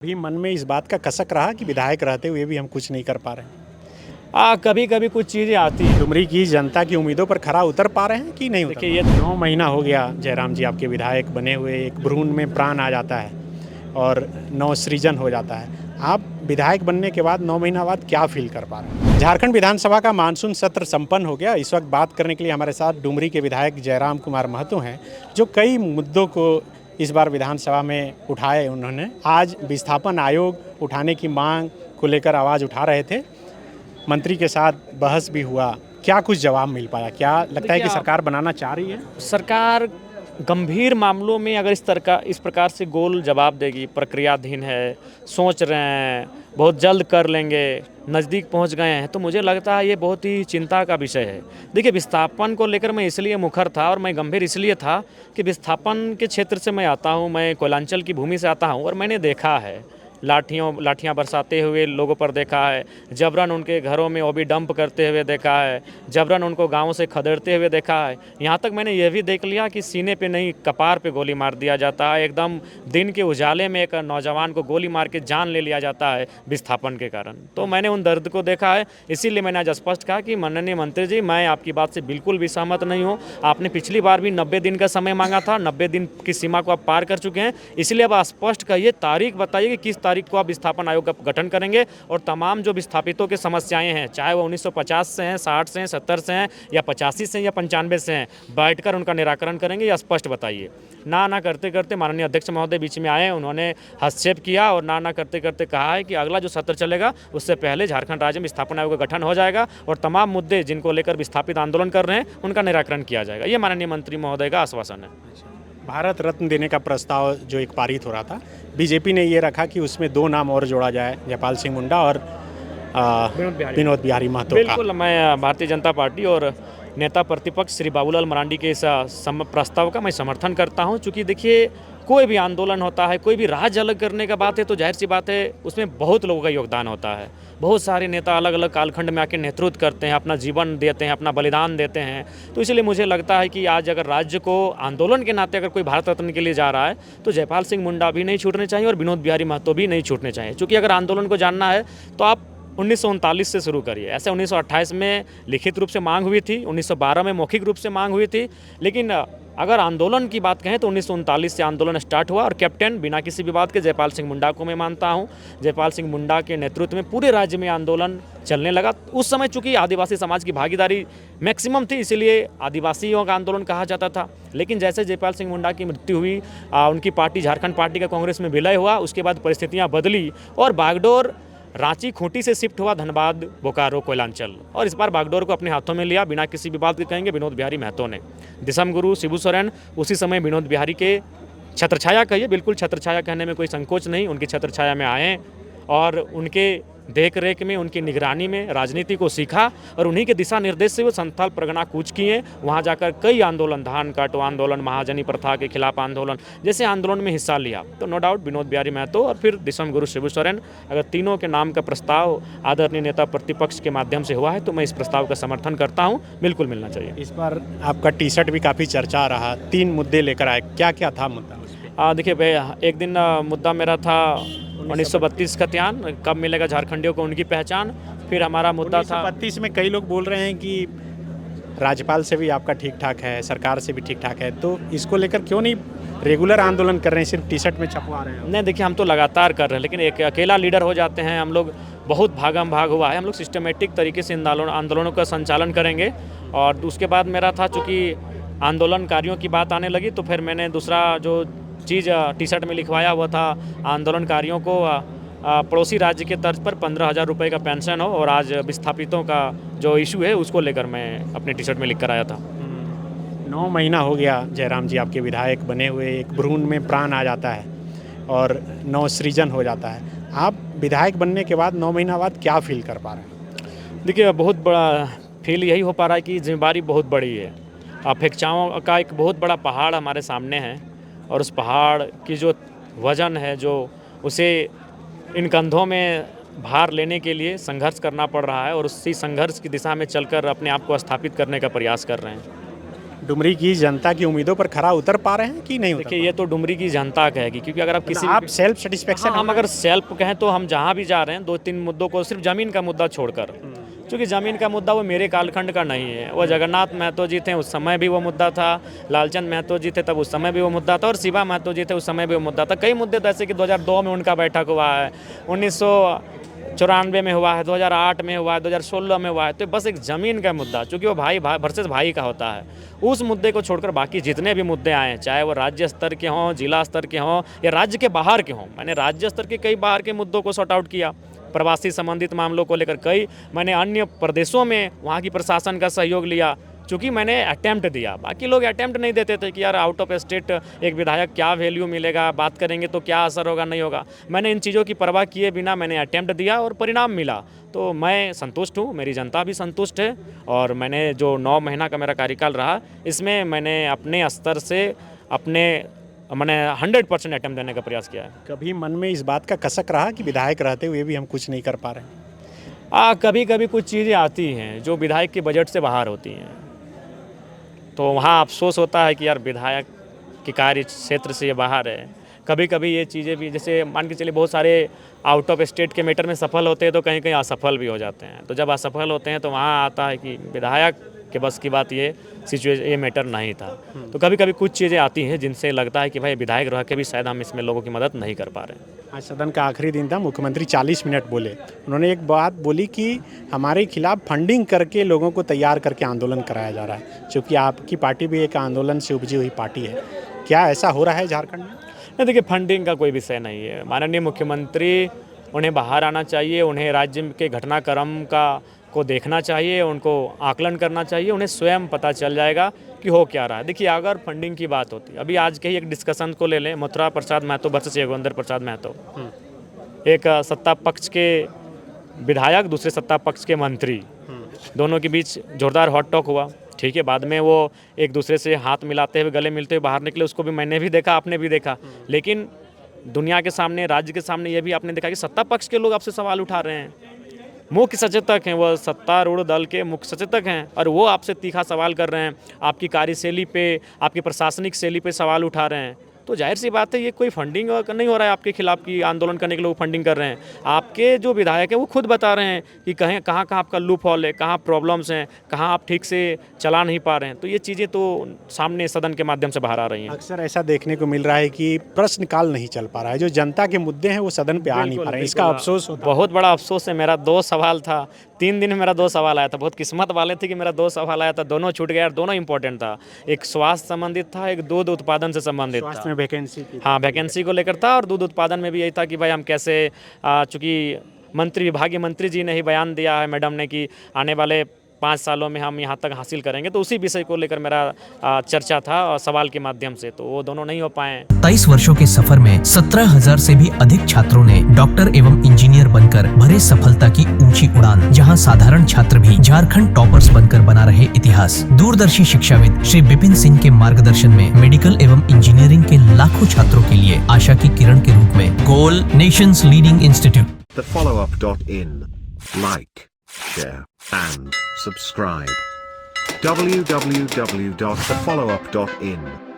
भी मन में इस बात का कसक रहा कि विधायक रहते हुए भी हम कुछ नहीं कर पा रहे हैं। कभी कभी कुछ चीज़ें आती हैं। डुमरी की जनता की उम्मीदों पर खरा उतर पा रहे हैं कि नहीं उतर देखिए, पा रहे हैं? 9 महीना हो गया जयराम जी आपके विधायक बने हुए, एक भ्रूण में प्राण आ जाता है और नवसृजन हो जाता है। आप विधायक बनने के बाद 9 महीना बाद क्या फील कर पा रहे हैं? झारखंड विधानसभा का मानसून सत्र संपन्न हो गया। इस वक्त बात करने के लिए हमारे साथ डुमरी के विधायक जयराम कुमार महतो हैं, जो कई मुद्दों को इस बार विधानसभा में उठाए। उन्होंने आज विस्थापन आयोग उठाने की मांग को लेकर आवाज़ उठा रहे थे। मंत्री के साथ बहस भी हुआ। क्या कुछ जवाब मिल पाया? क्या लगता है कि सरकार बनाना चाह रही है? सरकार गंभीर मामलों में अगर इस प्रकार से गोल जवाब देगी, प्रक्रियाधीन है, सोच रहे हैं, बहुत जल्द कर लेंगे, नज़दीक पहुंच गए हैं, तो मुझे लगता है ये बहुत ही चिंता का विषय है। देखिए, विस्थापन को लेकर मैं इसलिए मुखर था और मैं गंभीर इसलिए था कि विस्थापन के क्षेत्र से मैं आता हूँ, मैं कोयलांचल की भूमि से आता हूँ और मैंने देखा है लाठियाँ बरसाते हुए लोगों पर देखा है, जबरन उनके घरों में ओबी डंप करते हुए देखा है, जबरन उनको गाँव से खदेड़ते हुए देखा है। यहाँ तक मैंने यह भी देख लिया कि सीने पे नहीं, कपार पे गोली मार दिया जाता है। एकदम दिन के उजाले में एक नौजवान को गोली मार के जान ले लिया जाता है विस्थापन के कारण। तो मैंने उन दर्द को देखा है, इसीलिए मैंने आज स्पष्ट कहा कि माननीय मंत्री जी, मैं आपकी बात से बिल्कुल भी सहमत नहीं हूँ। आपने पिछली बार भी 90 दिन का समय मांगा था, 90 दिन की सीमा को आप पार कर चुके हैं। इसलिए अब स्पष्ट कहिए, तारीख बताइए कि किस तारीख को आप विस्थापन आयोग का गठन करेंगे और तमाम जो विस्थापितों की समस्याएं हैं, चाहे वो 1950 से हैं, 60 से हैं, 70 से हैं या 85 से हैं या 95 से हैं, बैठकर उनका निराकरण करेंगे या स्पष्ट बताइए। ना करते करते माननीय अध्यक्ष महोदय बीच में आए, उन्होंने हस्तक्षेप किया और ना करते करते कहा है कि अगला जो सत्र चलेगा उससे पहले झारखंड राज्य में विस्थापन आयोग का गठन हो जाएगा और तमाम मुद्दे जिनको लेकर विस्थापित आंदोलन कर रहे हैं उनका निराकरण किया जाएगा। ये माननीय मंत्री महोदय का आश्वासन है। भारत रत्न देने का प्रस्ताव जो एक पारित हो रहा था, बीजेपी ने ये रखा कि उसमें 2 नाम और जोड़ा जाए, जयपाल सिंह मुंडा और विनोद बिहारी महतो का। बिल्कुल, मैं भारतीय जनता पार्टी और नेता प्रतिपक्ष श्री बाबूलाल मरांडी के इस प्रस्ताव का मैं समर्थन करता हूं। चूँकि देखिए, कोई भी आंदोलन होता है, कोई भी राज्य अलग करने का बात है तो जाहिर सी बात है उसमें बहुत लोगों का योगदान होता है। बहुत सारे नेता अलग अलग कालखंड में आके नेतृत्व करते हैं, अपना जीवन देते हैं, अपना बलिदान देते हैं। तो इसलिए मुझे लगता है कि आज अगर राज्य को आंदोलन के नाते अगर कोई भारत रत्न के लिए जा रहा है तो जयपाल सिंह मुंडा भी नहीं छूटने चाहिए और विनोद बिहारी महतो भी नहीं छूटने चाहिए। चूँकि अगर आंदोलन को जानना है तो आप 1939 से शुरू करिए। ऐसे 1928 में लिखित रूप से मांग हुई थी, 1912 में मौखिक रूप से मांग हुई थी, लेकिन अगर आंदोलन की बात कहें तो 1939 से आंदोलन स्टार्ट हुआ और कैप्टन बिना किसी विवाद के जयपाल सिंह मुंडा को मैं मानता हूं। जयपाल सिंह मुंडा के नेतृत्व में पूरे राज्य में आंदोलन चलने लगा। उस समय चूंकि आदिवासी समाज की भागीदारी मैक्सिमम थी, इसीलिए आदिवासियों का आंदोलन कहा जाता था। लेकिन जैसे जयपाल सिंह मुंडा की मृत्यु हुई, उनकी पार्टी झारखंड पार्टी का कांग्रेस में विलय हुआ, उसके बाद परिस्थितियाँ बदली और बागडोर रांची खूंटी से शिफ्ट हुआ धनबाद, बोकारो, कोयलांचल और इस बार बागडोर को अपने हाथों में लिया बिना किसी विवाद के कहेंगे विनोद बिहारी महतो ने। दिसम गुरु शिबू सोरेन उसी समय विनोद बिहारी के छत्रछाया कहिए, बिल्कुल छत्रछाया कहने में कोई संकोच नहीं, उनकी छत्रछाया में आए और उनके देख रेख में, उनकी निगरानी में राजनीति को सीखा और उन्हीं के दिशा निर्देश से वो संथाल परगना कूच किए। वहाँ जाकर कई आंदोलन, धान काटो आंदोलन, महाजनी प्रथा के खिलाफ आंदोलन जैसे आंदोलन में हिस्सा लिया। तो नो डाउट विनोद बिहारी महतो और फिर दिसम गुरु शिबू सोरेन, अगर तीनों के नाम का प्रस्ताव आदरणीय नेता प्रतिपक्ष के माध्यम से हुआ है तो मैं इस प्रस्ताव का समर्थन करता हूँ, बिल्कुल मिलना चाहिए। इस बार आपका टी-शर्ट भी काफ़ी चर्चा रहा, 3 मुद्दे लेकर आए, क्या था मुद्दा? देखिए भाई, एक दिन मुद्दा मेरा था 1932 का त्यान, कब मिलेगा झारखंडियों को उनकी पहचान। फिर हमारा मुद्दा था 1932 में कई लोग बोल रहे हैं कि राज्यपाल से भी आपका ठीक ठाक है, सरकार से भी ठीक ठाक है, तो इसको लेकर क्यों नहीं रेगुलर आंदोलन कर रहे हैं, सिर्फ टी-शर्ट में छपवा रहे हैं? नहीं, देखिए, हम तो लगातार कर रहे हैं, लेकिन एक अकेला लीडर हो जाते हैं हम लोग, बहुत भागम भाग हुआ है। हम लोग सिस्टमेटिक तरीके से आंदोलनों का संचालन करेंगे। और उसके बाद मेरा था, चूँकि आंदोलनकारियों की बात आने लगी तो फिर मैंने दूसरा जो चीज़ टी-शर्ट में लिखवाया हुआ था, आंदोलनकारियों को पड़ोसी राज्य के तर्ज पर 15,000 रुपये का पेंशन हो और आज विस्थापितों का जो इशू है उसको लेकर मैं अपने टी-शर्ट में लिख कर आया था। 9 महीना हो गया जयराम जी आपके विधायक बने हुए, एक भ्रूण में प्राण आ जाता है और नवसृजन हो जाता है। आप विधायक बनने के बाद 9 महीना बाद क्या फील कर पा रहे हैं? देखिए, बहुत बड़ा फील यही हो पा रहा है कि जिम्मेदारी बहुत बड़ी है। अपेक्षाओं का एक बहुत बड़ा पहाड़ हमारे सामने है और उस पहाड़ की जो वज़न है, जो उसे इन कंधों में भार लेने के लिए संघर्ष करना पड़ रहा है और उसी संघर्ष की दिशा में चलकर अपने आप को स्थापित करने का प्रयास कर रहे हैं। डुमरी की जनता की उम्मीदों पर खरा उतर पा रहे हैं कि नहीं उतर देखिए ये तो डुमरी की जनता कहेगी, क्योंकि अगर आप किसी आप भी सेल्फ सेटिस्फेक्शन हाँ, हम अगर सेल्फ कहें तो हम जहाँ भी जा रहे हैं 2-3 मुद्दों को, सिर्फ ज़मीन का मुद्दा छोड़कर, क्योंकि ज़मीन का मुद्दा वो मेरे कालखंड का नहीं है, वो जगन्नाथ महतो जी थे उस समय भी वो मुद्दा था, लालचंद महतो जी थे तब उस समय भी वो मुद्दा था, और शिवा महतो जी थे उस समय भी वो मुद्दा था। कई मुद्दे तो ऐसे कि 2002 में उनका बैठक हुआ है, 1994 में हुआ है, 2008 में हुआ है, 2016 में हुआ है। तो बस एक ज़मीन का मुद्दा, चूँकि वो भाई वर्सेस भाई का होता है, उस मुद्दे को छोड़कर बाकी जितने भी मुद्दे आए हैं, चाहे वो राज्य स्तर के हों, जिला स्तर के हों या राज्य के बाहर के हों, मैंने राज्य स्तर के कई बाहर के मुद्दों को सॉर्ट आउट किया, प्रवासी संबंधित मामलों को लेकर कई मैंने अन्य प्रदेशों में वहाँ की प्रशासन का सहयोग लिया, चूँकि मैंने अटैम्प्ट दिया। बाकी लोग अटैम्प्ट नहीं देते थे कि यार आउट ऑफ स्टेट एक विधायक क्या वैल्यू मिलेगा, बात करेंगे तो क्या असर होगा, नहीं होगा। मैंने इन चीज़ों की परवाह किए बिना मैंने अटैम्प्ट दिया और परिणाम मिला, तो मैं संतुष्ट हूँ, मेरी जनता भी संतुष्ट है। और मैंने जो 9 महीना का मेरा कार्यकाल रहा, इसमें मैंने अपने स्तर से मैंने 100% अटैम्प्ट देने का प्रयास किया है। कभी मन में इस बात का कसक रहा कि विधायक रहते हुए भी हम कुछ नहीं कर पा रहे हैं? कभी कभी कुछ चीज़ें आती हैं जो विधायक के बजट से बाहर होती हैं, तो वहाँ अफसोस होता है कि यार विधायक के कार्य क्षेत्र से ये बाहर है। कभी कभी ये चीज़ें भी, जैसे मान के चलिए बहुत सारे आउट ऑफ स्टेट के मैटर में सफल होते हैं तो कहीं कहीं असफल भी हो जाते हैं, तो जब असफल होते हैं तो वहाँ आता है कि विधायक के बस की बात ये ये मैटर नहीं था। तो कभी कभी कुछ चीज़ें आती हैं जिनसे लगता है कि भाई विधायक रह के भी शायद हम इसमें लोगों की मदद नहीं कर पा रहे हैं। आज सदन का आखिरी दिन था, मुख्यमंत्री 40 मिनट बोले। उन्होंने एक बात बोली कि हमारे खिलाफ फंडिंग करके लोगों को तैयार करके आंदोलन कराया जा रहा है, चूँकि आपकी पार्टी भी एक आंदोलन से उपजी हुई पार्टी है। क्या ऐसा हो रहा है झारखंड में? नहीं, देखिए फंडिंग का कोई विषय नहीं है। माननीय मुख्यमंत्री, उन्हें बाहर आना चाहिए, उन्हें राज्य के घटनाक्रम को देखना चाहिए, उनको आकलन करना चाहिए, उन्हें स्वयं पता चल जाएगा कि हो क्या रहा है। देखिए अगर फंडिंग की बात होती, अभी आज के ही एक डिस्कशन को ले लें, मथुरा प्रसाद महतो वर्सेस योगेंद्र प्रसाद महतो, एक सत्ता पक्ष के विधायक, दूसरे सत्ता पक्ष के मंत्री, दोनों के बीच जोरदार हॉट टॉक हुआ। ठीक है, बाद में वो एक दूसरे से हाथ मिलाते हुए, गले मिलते हुए बाहर निकले, उसको भी मैंने भी देखा, आपने भी देखा। लेकिन दुनिया के सामने, राज्य के सामने ये भी आपने देखा कि सत्ता पक्ष के लोग आपसे सवाल उठा रहे हैं। मुख्य सचेतक हैं, वो सत्तारूढ़ दल के मुख्य सचेतक हैं, और वो आपसे तीखा सवाल कर रहे हैं, आपकी कार्यशैली पे, आपकी प्रशासनिक शैली पे सवाल उठा रहे हैं। तो जाहिर सी बात है ये कोई फंडिंग नहीं हो रहा है आपके खिलाफ कि आंदोलन करने के लोग फंडिंग कर रहे हैं। आपके जो विधायक हैं वो खुद बता रहे हैं कि कहाँ कहाँ आपका लूप हॉल है, कहाँ प्रॉब्लम्स हैं, कहाँ आप ठीक से चला नहीं पा रहे हैं। तो ये चीज़ें तो सामने सदन के माध्यम से बाहर आ रही हैं। अक्सर ऐसा देखने को मिल रहा है कि प्रश्नकाल नहीं चल पा रहा है, जो जनता के मुद्दे हैं वो सदन पे आ नहीं पा रहे हैं, इसका अफसोस होता है। बहुत बड़ा अफसोस है। मेरा 2 सवाल था, 3 दिन में मेरा 2 सवाल आया था। बहुत किस्मत वाले थे कि मेरा 2 सवाल आया था, दोनों छूट गया, दोनों इंपॉर्टेंट था। एक स्वास्थ्य संबंधित था, एक दूध उत्पादन से संबंधित था। स्वास्थ्य में वैकेंसी की, हाँ, वैकेंसी को लेकर था, और दूध उत्पादन में भी यही था कि भाई हम कैसे, चूँकि विभागीय मंत्री जी ने ही बयान दिया है, मैडम ने, कि आने वाले 5 सालों में हम यहाँ तक हासिल करेंगे, तो उसी विषय को लेकर मेरा चर्चा था और सवाल के माध्यम से, तो वो दोनों नहीं हो पाए। 23 वर्षों के सफर में 17,000 से भी अधिक छात्रों ने डॉक्टर एवं इंजीनियर बनकर भरे सफलता की ऊंची उड़ान, जहां साधारण छात्र भी झारखंड टॉपर्स बनकर बना रहे इतिहास। दूरदर्शी शिक्षाविद श्री विपिन सिंह के मार्गदर्शन में मेडिकल एवं इंजीनियरिंग के लाखों छात्रों के लिए आशा की किरण के रूप में goal, nation's leading institute. TheFollowUp.in. Like, share and subscribe. www.thefollowup.in